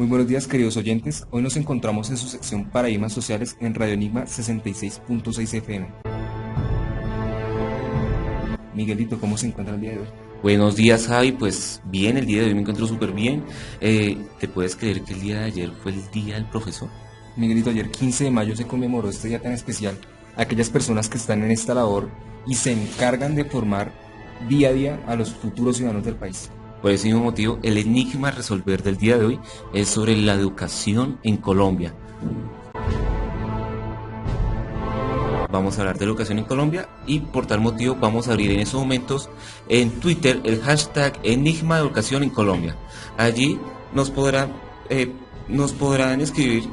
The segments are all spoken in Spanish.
Muy buenos días, queridos oyentes. Hoy nos encontramos en su sección Paradigmas Sociales en Radio Enigma 66.6 FM. Miguelito, ¿cómo se encuentra el día de hoy? Buenos días, Javi. Pues bien, el día de hoy me encuentro súper bien. ¿Te puedes creer que el día de ayer fue el día del profesor? Miguelito, ayer 15 de mayo se conmemoró este día tan especial a aquellas personas que están en esta labor y se encargan de formar día a día a los futuros ciudadanos del país. Por ese mismo motivo, el enigma a resolver del día de hoy es sobre la educación en Colombia. Vamos a hablar de la educación en Colombia y por tal motivo vamos a abrir en estos momentos en Twitter el hashtag Enigma de Educación en Colombia. Allí nos podrán escribir,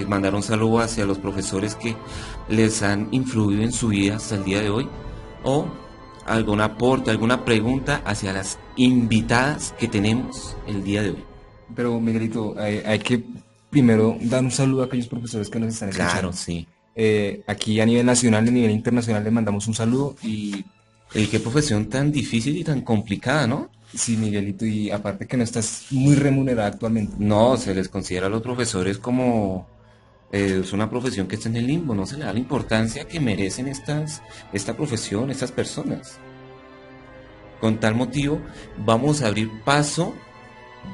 mandar un saludo hacia los profesores que les han influido en su vida hasta el día de hoy, o algún aporte, alguna pregunta hacia las invitadas que tenemos el día de hoy. Pero Miguelito, hay que primero dar un saludo a aquellos profesores que nos están escuchando. Claro, sí. Aquí a nivel nacional y a nivel internacional les mandamos un saludo y... Qué profesión tan difícil y tan complicada, ¿no? Sí, Miguelito, y aparte que no estás muy remunerada actualmente. No, se les considera a los profesores como... es una profesión que está en el limbo, no se le da la importancia que merecen esta profesión, estas personas. Con tal motivo, vamos a abrir paso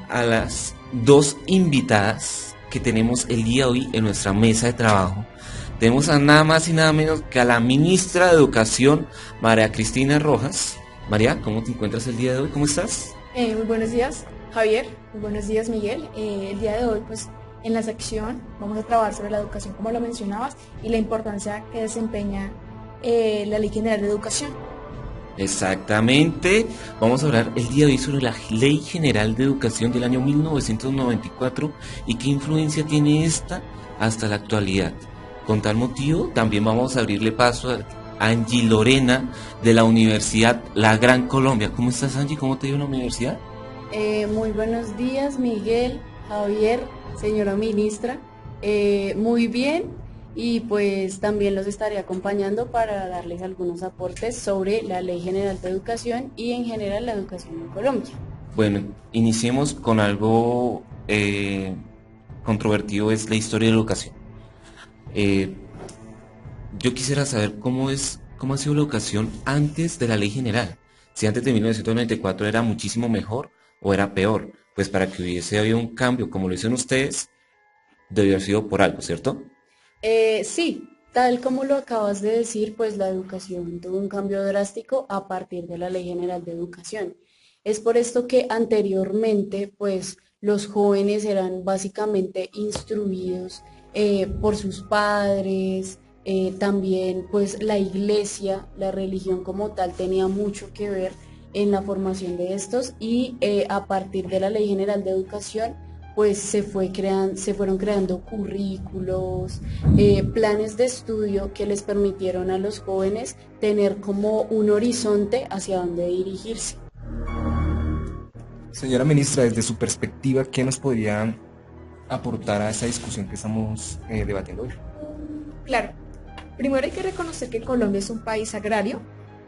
a las dos invitadas que tenemos el día de hoy en nuestra mesa de trabajo. Tenemos a nada más y nada menos que a la ministra de Educación, María Cristina Rojas. María, ¿cómo te encuentras el día de hoy? ¿Cómo estás? Muy buenos días, Javier. Muy buenos días, Miguel. El día de hoy, pues, en la sección vamos a trabajar sobre la educación, como lo mencionabas, y la importancia que desempeña la Ley General de Educación. Exactamente. Vamos a hablar el día de hoy sobre la Ley General de Educación del año 1994 y qué influencia tiene esta hasta la actualidad. Con tal motivo, también vamos a abrirle paso a Angie Lorena de la Universidad La Gran Colombia. ¿Cómo estás, Angie? ¿Cómo te dio la universidad? Muy buenos días, Miguel, Javier, señora ministra. Muy bien, y pues también los estaré acompañando para darles algunos aportes sobre la Ley General de Educación y en general la educación en Colombia. Bueno, iniciemos con algo controvertido, es la historia de la educación. Yo quisiera saber cómo ha sido la educación antes de la Ley General. Si antes de 1994 era muchísimo mejor o era peor. Pues para que hubiese habido un cambio como lo hicieron ustedes, debió haber sido por algo, ¿cierto? Sí, tal como lo acabas de decir, pues la educación tuvo un cambio drástico a partir de la Ley General de Educación. Es por esto que anteriormente, pues los jóvenes eran básicamente instruidos por sus padres, también pues la iglesia, la religión como tal tenía mucho que ver en la formación de estos y a partir de la Ley General de Educación pues se fueron creando currículos, planes de estudio que les permitieron a los jóvenes tener como un horizonte hacia dónde dirigirse. Señora ministra, desde su perspectiva, ¿qué nos podría aportar a esa discusión que estamos debatiendo hoy? Claro, primero hay que reconocer que Colombia es un país agrario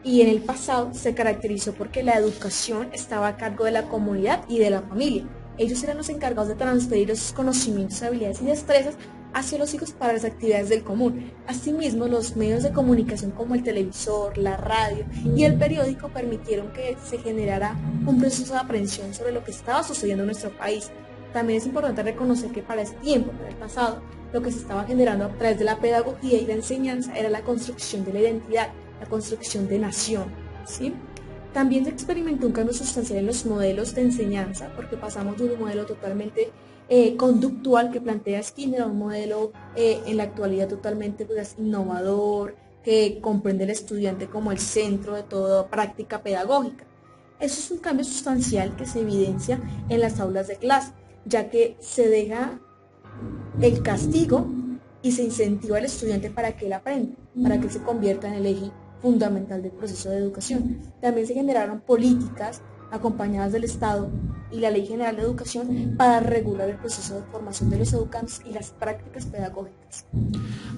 y en el pasado se caracterizó porque la educación estaba a cargo de la comunidad y de la familia. Ellos eran los encargados de transferir esos conocimientos, habilidades y destrezas hacia los hijos para las actividades del común. Asimismo, los medios de comunicación como el televisor, la radio y el periódico permitieron que se generara un proceso de aprehensión sobre lo que estaba sucediendo en nuestro país. También es importante reconocer que para ese tiempo, para el pasado, lo que se estaba generando a través de la pedagogía y la enseñanza era la construcción de la identidad, la construcción de nación, ¿sí? También se experimentó un cambio sustancial en los modelos de enseñanza, porque pasamos de un modelo totalmente conductual que plantea Skinner a un modelo en la actualidad totalmente pues, innovador, que comprende al estudiante como el centro de toda práctica pedagógica. Eso es un cambio sustancial que se evidencia en las aulas de clase, ya que se deja el castigo y se incentiva al estudiante para que él aprenda, para que él se convierta en el eje fundamental del proceso de educación. También se generaron políticas acompañadas del Estado y la Ley General de Educación para regular el proceso de formación de los educandos y las prácticas pedagógicas.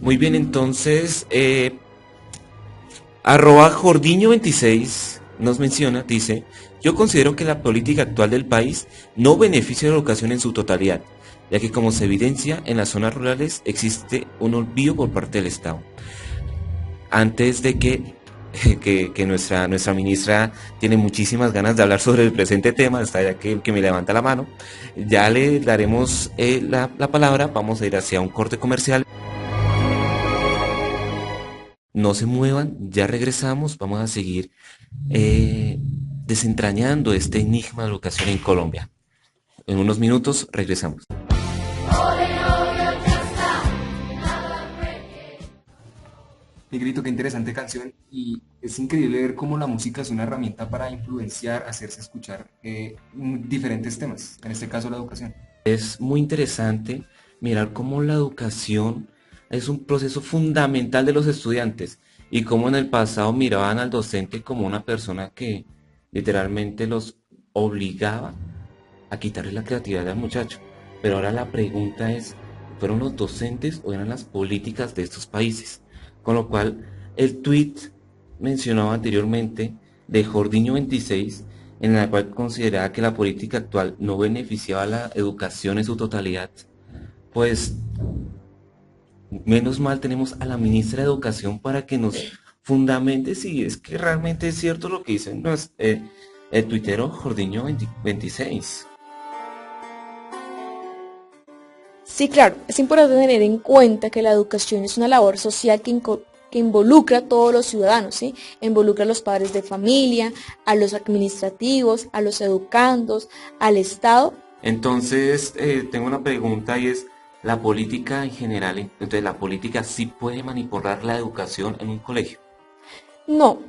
Muy bien, entonces, @Jordiño26 nos menciona, dice: yo considero que la política actual del país no beneficia a la educación en su totalidad. ya que como se evidencia en las zonas rurales existe un olvido por parte del Estado. Antes de que nuestra ministra tiene muchísimas ganas de hablar sobre el presente tema, hasta ya que me levanta la mano, ya le daremos la palabra. Vamos a ir hacia un corte comercial. No se muevan, ya regresamos, vamos a seguir desentrañando este enigma de la educación en Colombia. En unos minutos regresamos. Negrito, qué interesante canción, y es increíble ver cómo la música es una herramienta para influenciar, hacerse escuchar diferentes temas, en este caso la educación. Es muy interesante mirar cómo la educación es un proceso fundamental de los estudiantes y cómo en el pasado miraban al docente como una persona que literalmente los obligaba a quitarle la creatividad al muchacho. Pero ahora la pregunta es, ¿fueron los docentes o eran las políticas de estos países? Con lo cual, el tweet mencionado anteriormente de Jordiño 26, en la cual consideraba que la política actual no beneficiaba a la educación en su totalidad, pues menos mal tenemos a la ministra de Educación para que nos fundamente si es que realmente es cierto lo que dice el tuitero Jordiño 26. Sí, claro, es importante tener en cuenta que la educación es una labor social que involucra a todos los ciudadanos, ¿sí? Involucra a los padres de familia, a los administrativos, a los educandos, al Estado. Entonces, tengo una pregunta y es, la política en general, entonces la política sí puede manipular la educación en un colegio. No,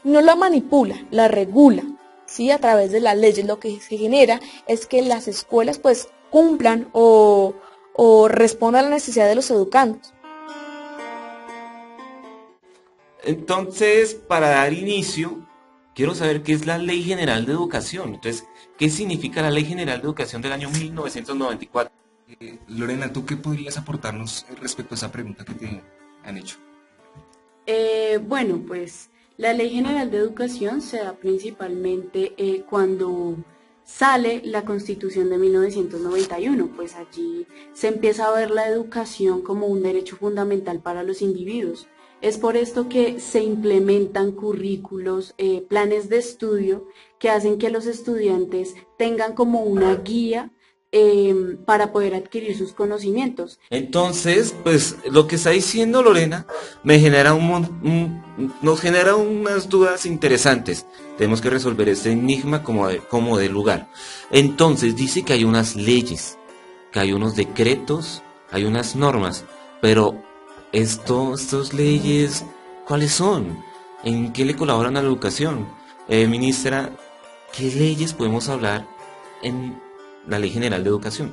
no la manipula, la regula, ¿sí? A través de las leyes lo que se genera es que las escuelas pues cumplan o respondan a la necesidad de los educandos. Entonces, para dar inicio, quiero saber qué es la Ley General de Educación. Entonces, ¿qué significa la Ley General de Educación del año 1994? Lorena, ¿tú qué podrías aportarnos respecto a esa pregunta que te han hecho? Bueno, pues la Ley General de Educación se da principalmente cuando sale la Constitución de 1991, pues allí se empieza a ver la educación como un derecho fundamental para los individuos. Es por esto que se implementan currículos, planes de estudio que hacen que los estudiantes tengan como una guía para poder adquirir sus conocimientos. Entonces, pues lo que está diciendo Lorena me genera nos genera unas dudas interesantes. Tenemos que resolver este enigma como de lugar. Entonces dice que hay unas leyes, que hay unos decretos, hay unas normas, pero estas leyes, ¿cuáles son? ¿En qué le colaboran a la educación? Ministra, ¿qué leyes podemos hablar en la Ley General de Educación?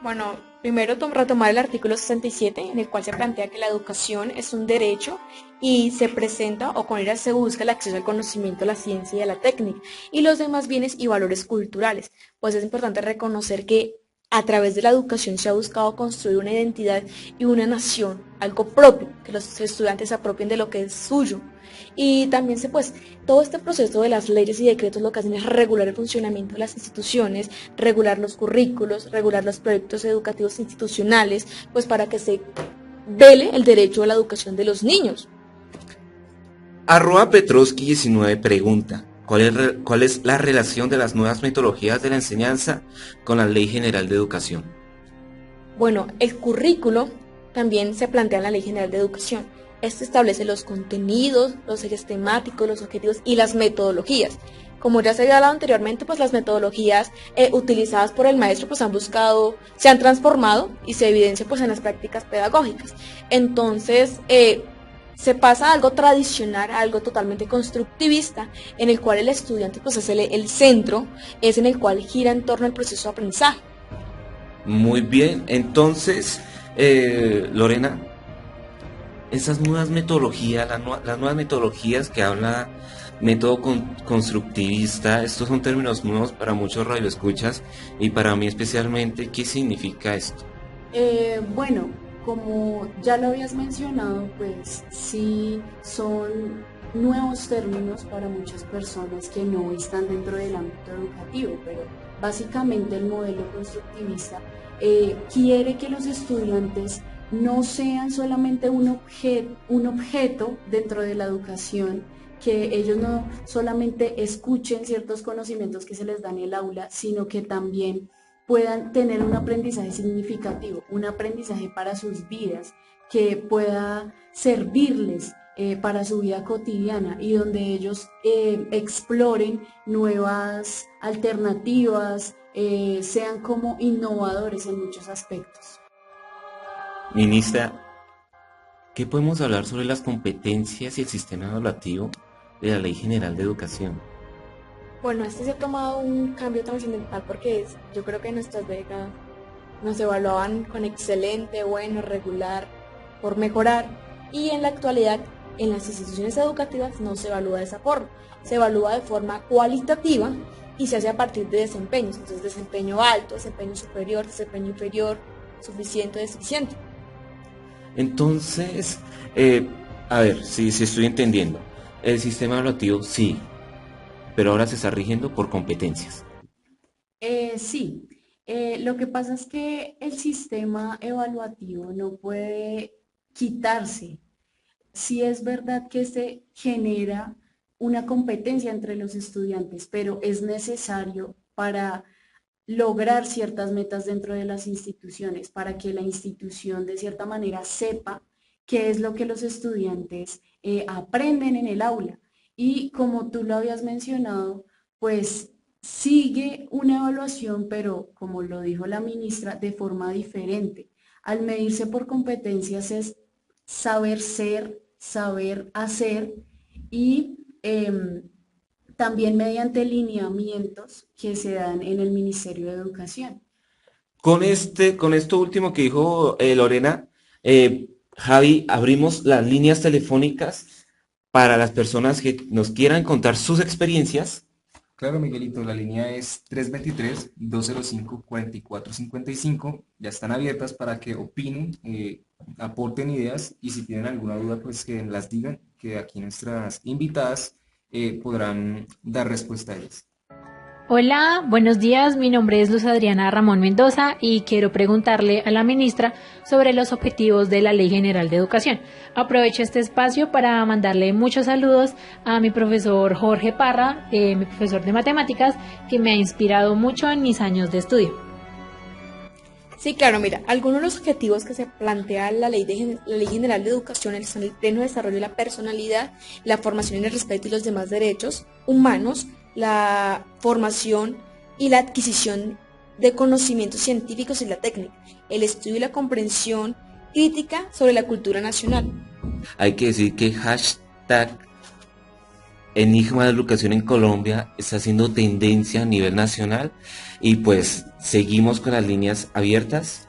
Bueno, primero retomar el artículo 67, en el cual se plantea que la educación es un derecho y se presenta o con ella se busca el acceso al conocimiento, a la ciencia y a la técnica y los demás bienes y valores culturales. Pues es importante reconocer que a través de la educación se ha buscado construir una identidad y una nación, algo propio, que los estudiantes se apropien de lo que es suyo. Y también todo este proceso de las leyes y decretos lo que hacen es regular el funcionamiento de las instituciones, regular los currículos, regular los proyectos educativos institucionales, pues para que se vele el derecho a la educación de los niños. @Petrovsky19 pregunta, ¿cuál es la relación de las nuevas metodologías de la enseñanza con la Ley General de Educación? Bueno, el currículo también se plantea en la Ley General de Educación. Este establece los contenidos, los ejes temáticos, los objetivos y las metodologías. Como ya se había hablado anteriormente, pues las metodologías utilizadas por el maestro pues se han transformado y se evidencia pues en las prácticas pedagógicas. Entonces, se pasa a algo tradicional, a algo totalmente constructivista, en el cual el estudiante pues es el centro, es en el cual gira en torno al proceso de aprendizaje. Muy bien, entonces, Lorena, esas nuevas metodologías, las nuevas metodologías que habla método constructivista, estos son términos nuevos para muchos radioescuchas y para mí especialmente, ¿qué significa esto? Bueno, como ya lo habías mencionado, pues sí son nuevos términos para muchas personas que no están dentro del ámbito educativo, pero Básicamente el modelo constructivista quiere que los estudiantes no sean solamente un objeto dentro de la educación, que ellos no solamente escuchen ciertos conocimientos que se les dan en el aula, sino que también puedan tener un aprendizaje significativo, un aprendizaje para sus vidas, que pueda servirles para su vida cotidiana y donde ellos exploren nuevas alternativas, sean como innovadores en muchos aspectos. Ministra, ¿qué podemos hablar sobre las competencias y el sistema evaluativo de la Ley General de Educación? Bueno, este se ha tomado un cambio trascendental porque yo creo que en nuestras décadas nos evaluaban con excelente, bueno, regular, por mejorar, y en la actualidad en las instituciones educativas no se evalúa de esa forma, se evalúa de forma cualitativa y se hace a partir de desempeños, entonces desempeño alto, desempeño superior, desempeño inferior, suficiente o deficiente. Entonces, a ver, si estoy entendiendo, el sistema evaluativo sí, pero ahora se está rigiendo por competencias. Sí, lo que pasa es que el sistema evaluativo no puede quitarse. Sí es verdad que se genera una competencia entre los estudiantes, pero es necesario para lograr ciertas metas dentro de las instituciones, para que la institución de cierta manera sepa qué es lo que los estudiantes aprenden en el aula. Y como tú lo habías mencionado, pues sigue una evaluación, pero como lo dijo la ministra, de forma diferente. Al medirse por competencias es saber ser, saber hacer y también mediante lineamientos que se dan en el Ministerio de Educación. Con esto último que dijo Lorena, Javi, abrimos las líneas telefónicas para las personas que nos quieran contar sus experiencias. Claro, Miguelito, la línea es 323-205-4455. Ya están abiertas para que opinen, aporten ideas y si tienen alguna duda, pues que las digan, que aquí nuestras invitadas podrán dar respuesta a ellas. Hola, buenos días. Mi nombre es Luz Adriana Ramón Mendoza y quiero preguntarle a la ministra sobre los objetivos de la Ley General de Educación. Aprovecho este espacio para mandarle muchos saludos a mi profesor Jorge Parra, mi profesor de matemáticas, que me ha inspirado mucho en mis años de estudio. Sí, claro, mira, algunos de los objetivos que se plantea la Ley General de Educación son el pleno desarrollo de la personalidad, la formación en el respeto y los demás derechos humanos, la formación y la adquisición de conocimientos científicos y la técnica, el estudio y la comprensión crítica sobre la cultura nacional. Hay que decir que hashtag Enigma de Educación en Colombia está haciendo tendencia a nivel nacional y pues seguimos con las líneas abiertas.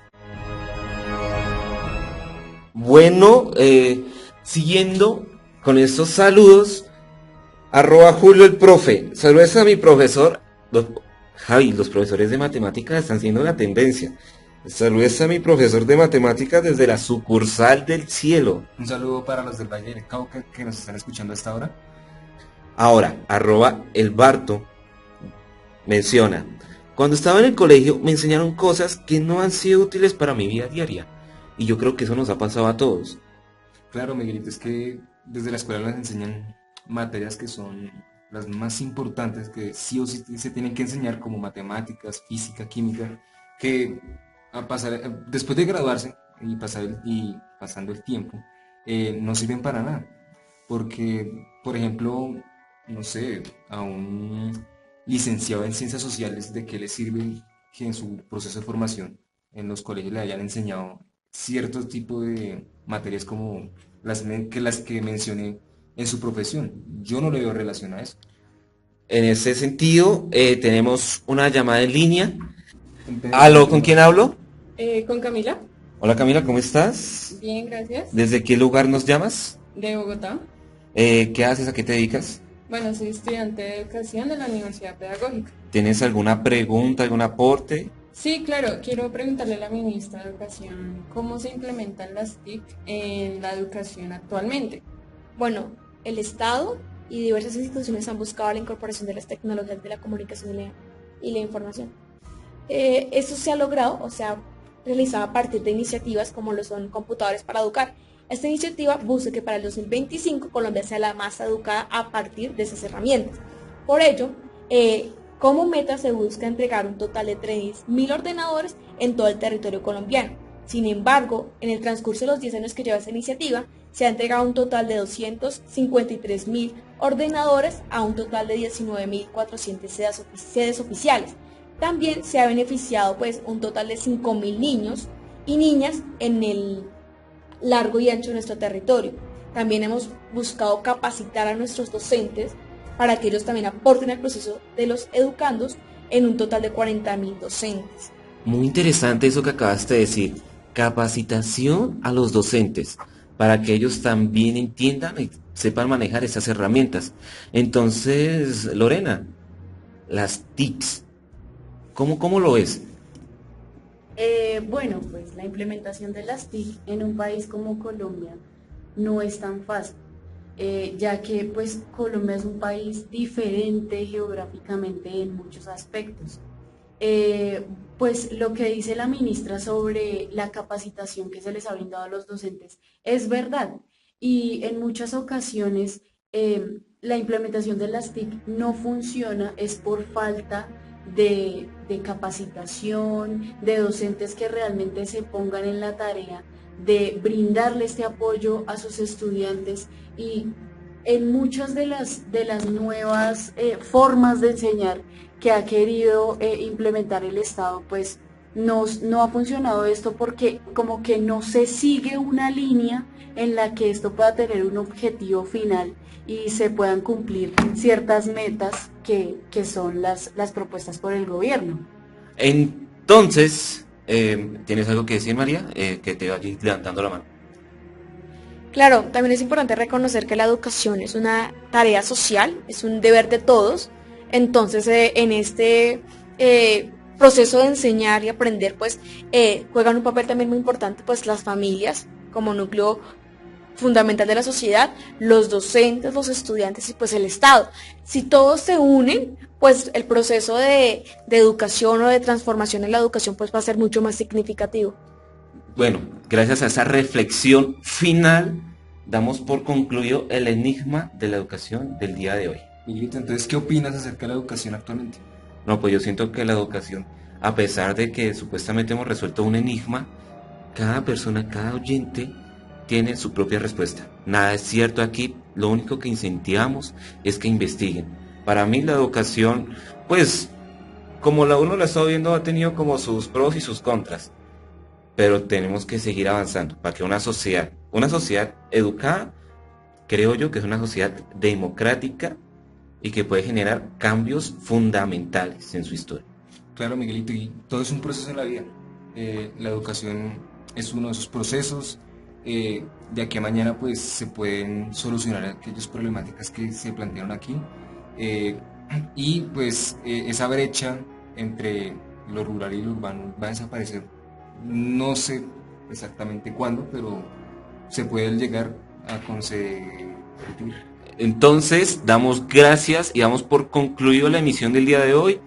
Bueno, siguiendo con estos saludos, @Julio el profe, saludos a mi profesor, Javi, los profesores de matemáticas están siendo la tendencia. Saludos a mi profesor de matemáticas desde la sucursal del cielo. Un saludo para los del Valle del Cauca que nos están escuchando hasta ahora. Ahora, @elbarto menciona, cuando estaba en el colegio me enseñaron cosas que no han sido útiles para mi vida diaria. Y yo creo que eso nos ha pasado a todos. Claro, Miguelito, es que desde la escuela nos enseñan materias que son las más importantes, que sí o sí se tienen que enseñar, como matemáticas, física, química, que después de graduarse y pasando el tiempo, no sirven para nada. Porque, por ejemplo, no sé, a un licenciado en ciencias sociales, ¿de qué le sirve que en su proceso de formación en los colegios le hayan enseñado cierto tipo de materias como las que mencioné en su profesión? Yo no le veo relación a eso. En ese sentido, tenemos una llamada en línea. Entonces, ¿Aló? ¿Con quién hablo? Con Camila. Hola Camila, ¿cómo estás? Bien, gracias. ¿Desde qué lugar nos llamas? De Bogotá. ¿Qué haces? ¿A qué te dedicas? Bueno, soy estudiante de educación de la Universidad Pedagógica. ¿Tienes alguna pregunta, algún aporte? Sí, claro, quiero preguntarle a la ministra de Educación cómo se implementan las TIC en la educación actualmente. Bueno, el Estado y diversas instituciones han buscado la incorporación de las tecnologías de la comunicación y la información. Esto se ha logrado, o sea, realizado a partir de iniciativas como lo son Computadores para Educar. Esta iniciativa busca que para el 2025 Colombia sea la más educada a partir de esas herramientas. Por ello, como meta se busca entregar un total de 3.000 ordenadores en todo el territorio colombiano. Sin embargo, en el transcurso de los 10 años que lleva esta iniciativa, se ha entregado un total de 253.000 ordenadores a un total de 19.400 sedes oficiales. También se ha beneficiado pues un total de 5.000 niños y niñas en el largo y ancho de nuestro territorio. También hemos buscado capacitar a nuestros docentes para que ellos también aporten al proceso de los educandos en un total de 40.000 docentes. Muy interesante eso que acabaste de decir, capacitación a los docentes, para que ellos también entiendan y sepan manejar esas herramientas. Entonces, Lorena, las TICs, ¿cómo lo es? Bueno, pues la implementación de las TIC en un país como Colombia no es tan fácil, ya que pues Colombia es un país diferente geográficamente en muchos aspectos. Pues lo que dice la ministra sobre la capacitación que se les ha brindado a los docentes es verdad, y en muchas ocasiones la implementación de las TIC no funciona es por falta de capacitación, de docentes que realmente se pongan en la tarea de brindarle este apoyo a sus estudiantes, y en muchas de las nuevas formas de enseñar que ha querido implementar el Estado, pues no ha funcionado esto porque como que no se sigue una línea en la que esto pueda tener un objetivo final y se puedan cumplir ciertas metas que son las propuestas por el gobierno. Entonces, ¿tienes algo que decir, María? Que te vayas levantando la mano. Claro, también es importante reconocer que la educación es una tarea social, es un deber de todos. Entonces, en este proceso de enseñar y aprender, pues juegan un papel también muy importante, pues las familias como núcleo fundamental de la sociedad, los docentes, los estudiantes y pues el Estado. Si todos se unen, pues el proceso de educación o de transformación en la educación pues va a ser mucho más significativo. Bueno, gracias a esa reflexión final, damos por concluido el enigma de la educación del día de hoy. Miguelito, entonces, ¿qué opinas acerca de la educación actualmente? No, pues yo siento que la educación, a pesar de que supuestamente hemos resuelto un enigma, cada persona, cada oyente tiene su propia respuesta. Nada es cierto aquí, lo único que incentivamos es que investiguen. Para mí la educación, pues, como uno la está viendo, ha tenido como sus pros y sus contras. Pero tenemos que seguir avanzando para que una sociedad educada, creo yo que es una sociedad democrática y que puede generar cambios fundamentales en su historia. Claro, Miguelito, y todo es un proceso en la vida. La educación es uno de esos procesos. De aquí a mañana pues se pueden solucionar aquellas problemáticas que se plantearon aquí, y pues esa brecha entre lo rural y lo urbano va a desaparecer. No sé exactamente cuándo, pero se puede llegar a conseguir. Entonces, damos gracias y damos por concluido la emisión del día de hoy.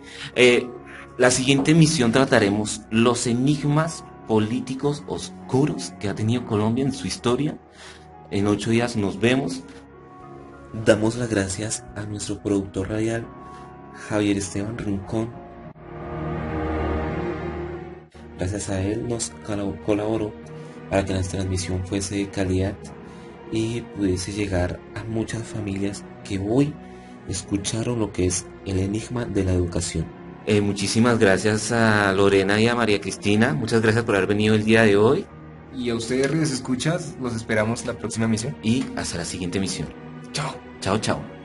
La siguiente emisión trataremos los enigmas políticos oscuros que ha tenido Colombia en su historia. En 8 días nos vemos. Damos las gracias a nuestro productor radial, Javier Esteban Rincón. Gracias a él nos colaboró para que nuestra transmisión fuese de calidad y pudiese llegar a muchas familias que hoy escucharon lo que es el enigma de la educación. Muchísimas gracias a Lorena y a María Cristina. Muchas gracias por haber venido el día de hoy. Y a ustedes, les escuchas, los esperamos la próxima emisión. Y hasta la siguiente emisión. Chao. Chao, chao.